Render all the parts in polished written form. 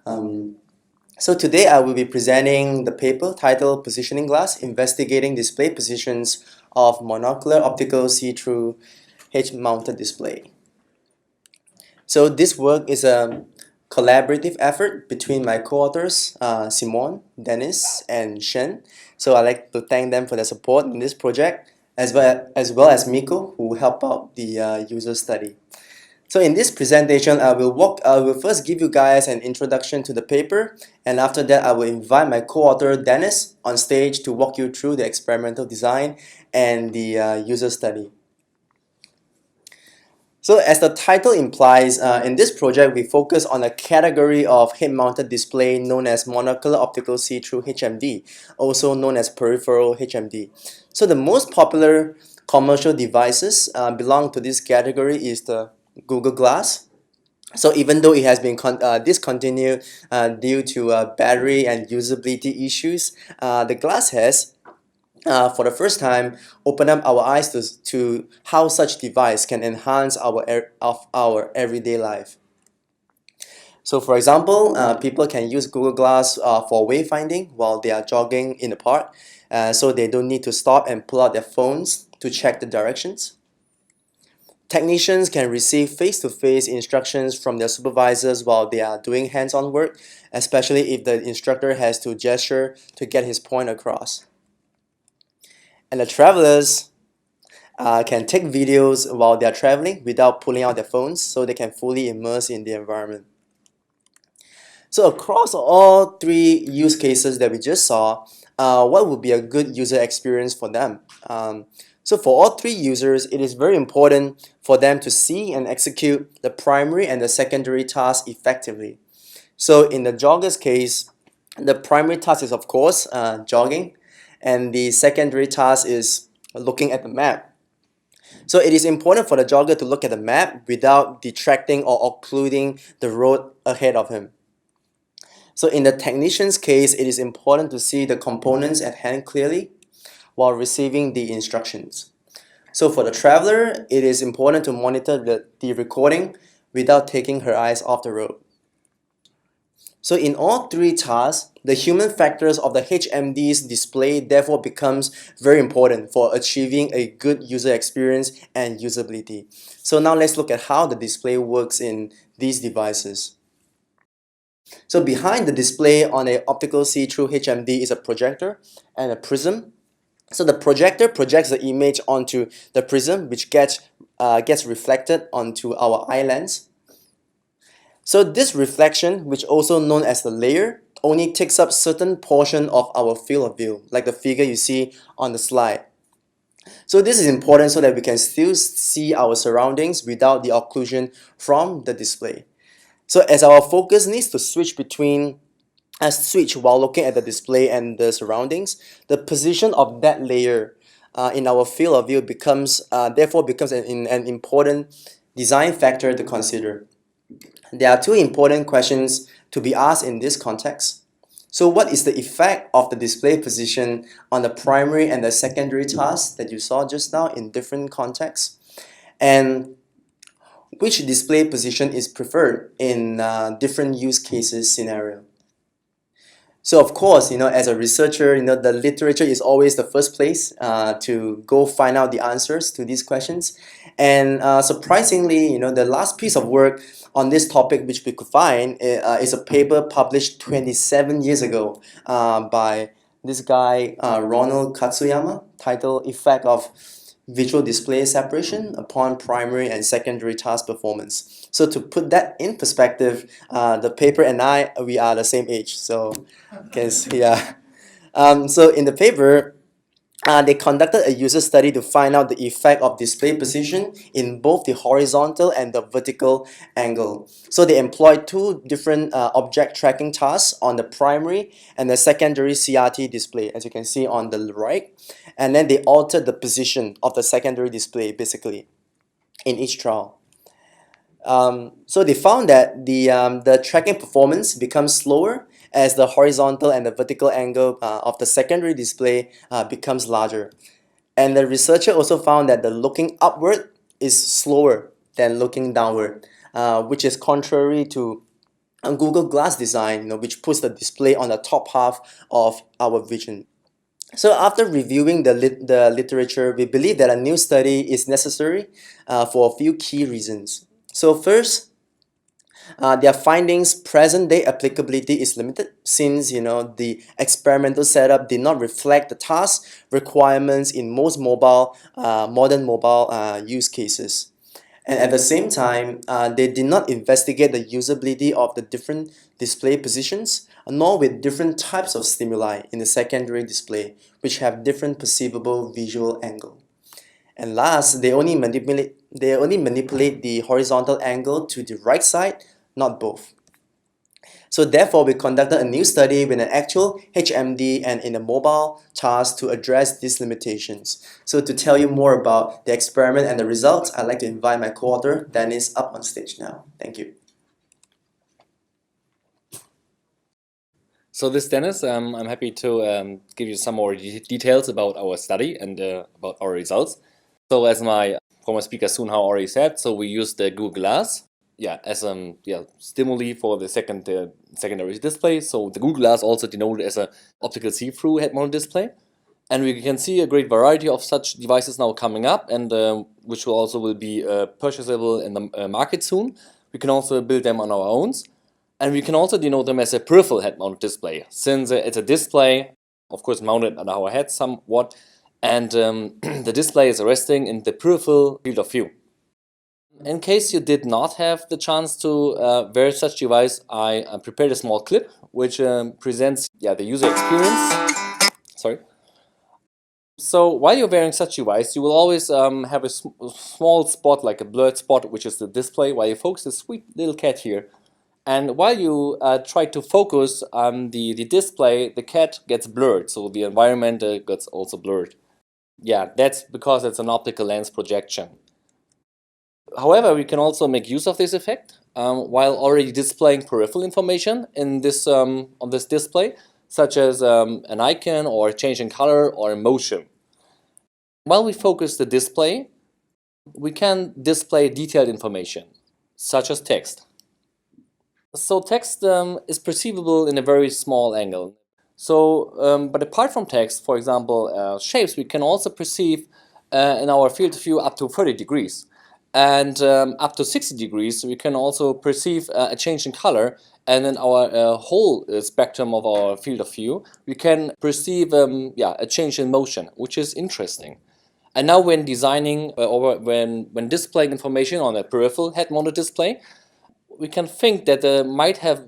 So today I will be presenting the paper titled Positioning Glass, Investigating Display Positions of Monocular Optical See-Through H-Mounted Display. So this work is a collaborative effort between my co-authors, Simon, Dennis, and Shen. So I'd like to thank them for their support in this project, as well as Miko, who helped out the user study. So in this presentation, I will first give you guys an introduction to the paper, and after that, I will invite my co-author Dennis on stage to walk you through the experimental design and the user study. So as the title implies, in this project, we focus on a category of head-mounted display known as monocular optical see-through HMD, also known as peripheral HMD. So the most popular commercial devices belong to this category is the Google Glass. So even though it has been discontinued due to battery and usability issues, the Glass has for the first time, open up our eyes to how such device can enhance our everyday life. So for example, people can use Google Glass for wayfinding while they are jogging in the park, so they don't need to stop and pull out their phones to check the directions. Technicians can receive face-to-face instructions from their supervisors while they are doing hands-on work, especially if the instructor has to gesture to get his point across. And the travelers can take videos while they're traveling without pulling out their phones, so they can fully immerse in the environment. So across all three use cases that we just saw, what would be a good user experience for them? So for all three users, it is very important for them to see and execute the primary and the secondary tasks effectively. So in the jogger's case, the primary task is of course jogging, and the secondary task is looking at the map. So it is important for the jogger to look at the map without detracting or occluding the road ahead of him. So in the technician's case, it is important to see the components at hand clearly while receiving the instructions. So for the traveler, it is important to monitor the recording without taking her eyes off the road. So in all three tasks, the human factors of the HMD's display therefore becomes very important for achieving a good user experience and usability. So now let's look at how the display works in these devices. So behind the display on an optical see-through HMD is a projector and a prism. So the projector projects the image onto the prism, which gets reflected onto our eye lens. So this reflection, which also known as the layer, only takes up certain portion of our field of view, like the figure you see on the slide. So this is important so that we can still see our surroundings without the occlusion from the display. So as our focus needs to switch while looking at the display and the surroundings, the position of that layer in our field of view therefore becomes an important design factor to consider. There are two important questions to be asked in this context. So what is the effect of the display position on the primary and the secondary tasks that you saw just now in different contexts? And which display position is preferred in different use cases scenario? So of course, as a researcher, the literature is always the first place to go find out the answers to these questions. And surprisingly, the last piece of work on this topic which we could find is a paper published 27 years ago by this guy, Ronald Katsuyama, titled Effect of Visual Display Separation upon Primary and Secondary Task Performance. So to put that in perspective, the paper and we are the same age. So, yeah. So in the paper, they conducted a user study to find out the effect of display position in both the horizontal and the vertical angle. So they employed two different object tracking tasks on the primary and the secondary CRT display, as you can see on the right. And then they altered the position of the secondary display, basically, in each trial. So they found that the tracking performance becomes slower as the horizontal and the vertical angle of the secondary display becomes larger. And the researcher also found that the looking upward is slower than looking downward, which is contrary to a Google Glass design, which puts the display on the top half of our vision. So after reviewing the literature, we believe that a new study is necessary for a few key reasons. So first, their findings present-day applicability is limited since the experimental setup did not reflect the task requirements in most modern mobile use cases. And at the same time, they did not investigate the usability of the different display positions, nor with different types of stimuli in the secondary display, which have different perceivable visual angle. And last, they only manipulate the horizontal angle to the right side, not both. So therefore, we conducted a new study with an actual HMD and in a mobile task to address these limitations. So to tell you more about the experiment and the results, I'd like to invite my co-author, Dennis, up on stage now. Thank you. So this is Dennis. I'm happy to give you some more details about our study and about our results. So as my former speaker Sunhao already said, so we used the Google Glass as stimuli for the secondary display. So the Google Glass also denoted as a optical see-through head-mounted display. And we can see a great variety of such devices now coming up, and which will be purchasable in the market soon. We can also build them on our own. And we can also denote them as a peripheral head-mounted display, since it's a display, of course, mounted on our head somewhat, and the display is resting in the peripheral field of view. In case you did not have the chance to wear such device, I prepared a small clip which presents the user experience. Sorry. So while you're wearing such device, you will always have a small spot, like a blurred spot, which is the display, while you focus the sweet little cat here. And while you try to focus on the display, the cat gets blurred, so the environment gets also blurred. Yeah, that's because it's an optical lens projection. However, we can also make use of this effect while already displaying peripheral information in this on this display, such as an icon or a change in color or a motion. While we focus the display, we can display detailed information, such as text. So text is perceivable in a very small angle. So, but apart from text, for example, shapes, we can also perceive in our field of view up to 30 degrees. And up to 60 degrees, we can also perceive a change in color. And in our whole spectrum of our field of view, we can perceive a change in motion, which is interesting. And now when designing or when displaying information on a peripheral head-mounted display, we can think that might have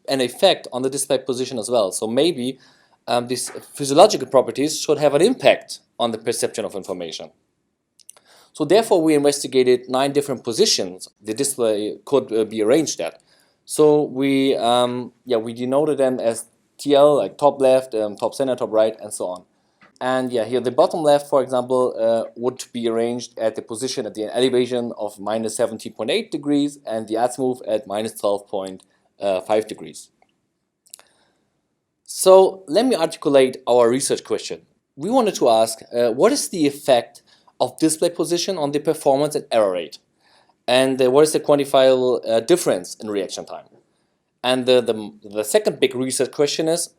an effect on the display position as well. So maybe these physiological properties should have an impact on the perception of information. So therefore we investigated 9 different positions the display could be arranged at. So we denoted them as TL, like top left, top center, top right, and so on. And here the bottom left, for example, would be arranged at the position at the elevation of minus 17.8 degrees and the azimuth at minus 12.5 degrees. So let me articulate our research question. We wanted to ask, what is the effect of display position on the performance and error rate? And what is the quantifiable difference in reaction time? And the second big research question is,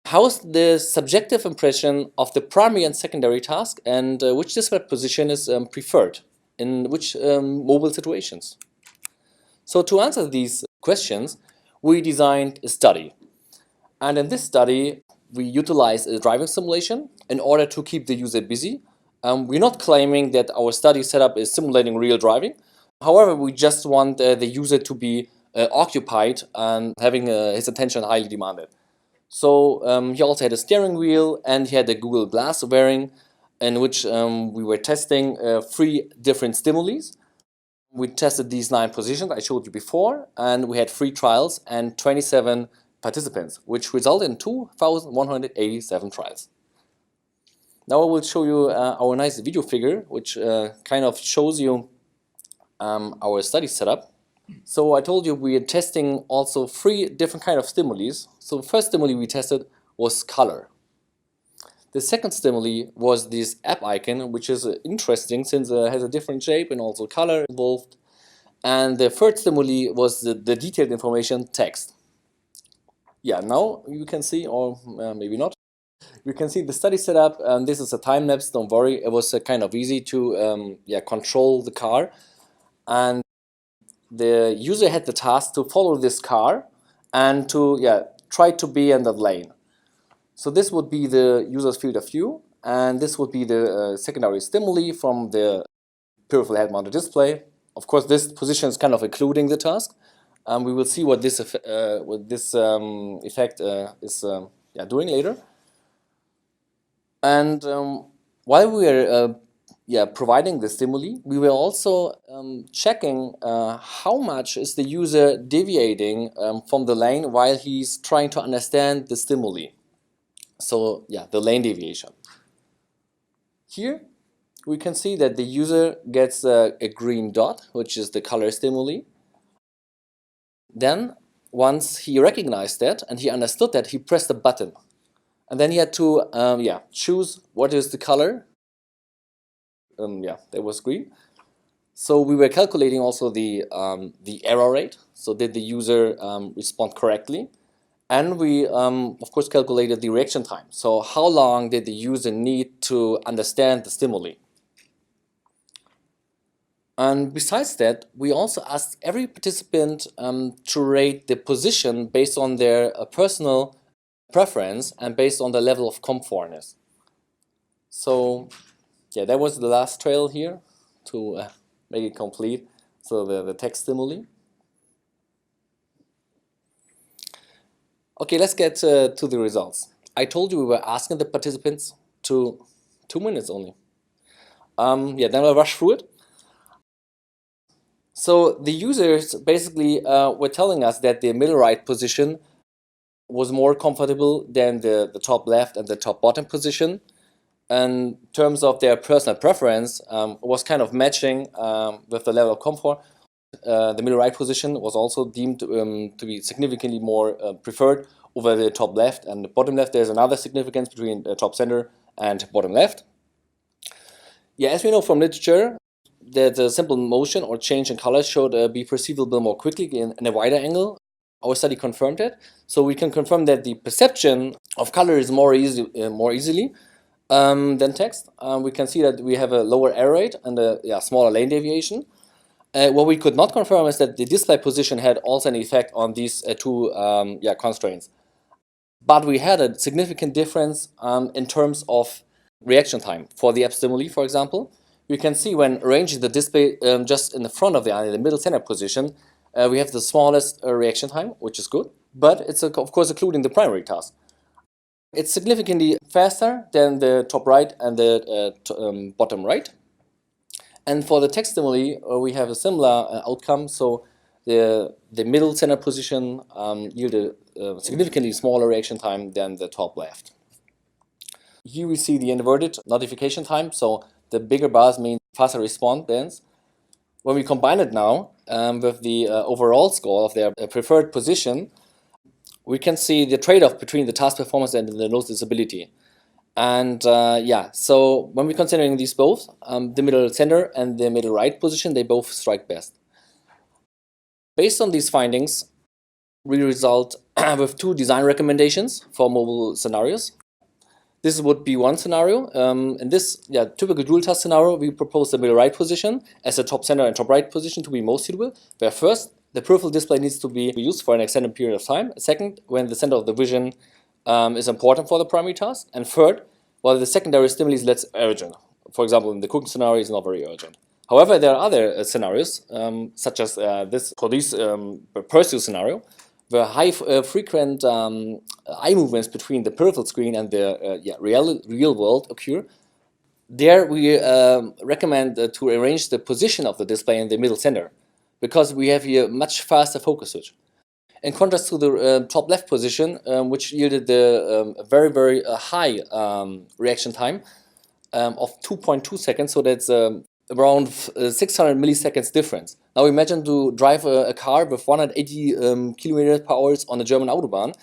how is the subjective impression of the primary and secondary task, and which display position is preferred in which mobile situations? So to answer these questions, we designed a study. And in this study, we utilized a driving simulation in order to keep the user busy. We're not claiming that our study setup is simulating real driving. However, we just want the user to be occupied and having his attention highly demanded. So he also had a steering wheel and he had a Google Glass wearing, in which we were testing 3 different stimuli. We tested these 9 positions I showed you before, and we had 3 trials and 27 participants, which resulted in 2,187 trials. Now I will show you our nice video figure, which kind of shows you our study setup. So I told you we are testing also 3 different kind of stimuli. So the first stimuli we tested was color. The second stimuli was this app icon, which is interesting since it has a different shape and also color involved. And the third stimuli was the detailed information text. Yeah, now you can see, or maybe not, you can see the study setup. This is a time lapse, don't worry, it was kind of easy to control the car. And the user had the task to follow this car and to try to be in that lane. So this would be the user's field of view, and this would be the secondary stimuli from the peripheral head-mounted display. Of course, this position is kind of including the task. We will see what this effect is doing later. And while we were providing the stimuli, we were also checking how much is the user deviating from the lane while he's trying to understand the stimuli. So the lane deviation. Here we can see that the user gets a green dot, which is the color stimuli. Then once he recognized that and he understood that, he pressed a button. And then he had to choose what is the color. That was green. So we were calculating also the error rate. So did the user respond correctly? And we, of course, calculated the reaction time. So how long did the user need to understand the stimuli? And besides that, we also asked every participant to rate the position based on their personal preference and based on the level of comfortness. So that was the last trail here to make it complete. So the text stimuli. Okay, let's get to the results. I told you we were asking the participants to 2 minutes only. Then I'll rush through it. So the users basically were telling us that the middle right position was more comfortable than the top left and the top bottom position. In terms of their personal preference, was kind of matching with the level of comfort. The middle right position was also deemed to be significantly more preferred over the top left and the bottom left. There's another significance between the top center and bottom left. As we know from literature, that the simple motion or change in color should be perceivable more quickly in a wider angle. Our study confirmed it. So we can confirm that the perception of color is more easily than text. We can see that we have a lower error rate and a smaller lane deviation. What we could not confirm is that the display position had also an effect on these two constraints. But we had a significant difference in terms of reaction time. For the app stimuli, for example, you can see when arranging the display just in the front of the eye, in the middle center position, we have the smallest reaction time, which is good, but it's of course including the primary task. It's significantly faster than the top right and the bottom right. And for the text stimuli, we have a similar outcome. So the middle center position yielded a significantly smaller reaction time than the top left. Here we see the inverted notification time. So the bigger bars mean faster response. When we combine it now with the overall score of their preferred position, we can see the trade-off between the task performance and the nose disability. And so when we're considering these both, the middle center and the middle right position, they both strike best. Based on these findings, we result with 2 design recommendations for mobile scenarios. This would be one scenario. In this typical dual task scenario, we propose the middle right position as the top center and top right position to be most suitable, where first, the peripheral display needs to be used for an extended period of time. Second, when the center of the vision is important for the primary task. And third, while the secondary stimuli is less urgent. For example, in the cooking scenario, is not very urgent. However, there are other scenarios, such as this pursuit scenario, where high frequent eye movements between the peripheral screen and the real world occur. There we recommend to arrange the position of the display in the middle center, because we have here much faster focus switch. In contrast to the top left position, which yielded the very, very high reaction time of 2.2 seconds, so that's around 600 milliseconds difference. Now imagine to drive a car with 180 kilometers per hour on the German Autobahn.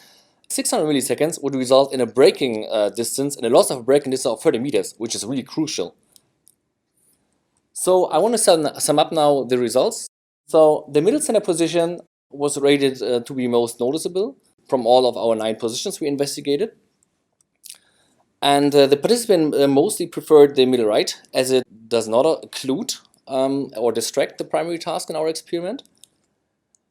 600 milliseconds would result in a braking distance and a loss of a braking distance of 30 meters, which is really crucial. So I want to sum up now the results. So the middle center position was rated to be most noticeable from all of our 9 positions we investigated. And the participant mostly preferred the middle right, as it does not occlude or distract the primary task in our experiment.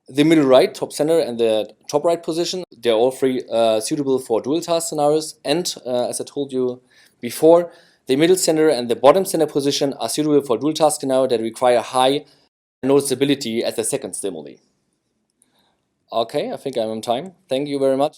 The middle right, top center, and the top right position, they're all three suitable for dual task scenarios. And as I told you before, the middle center and the bottom center position are suitable for dual task scenarios that require high noticeability as the second stimuli. Okay, I think I'm on time. Thank you very much.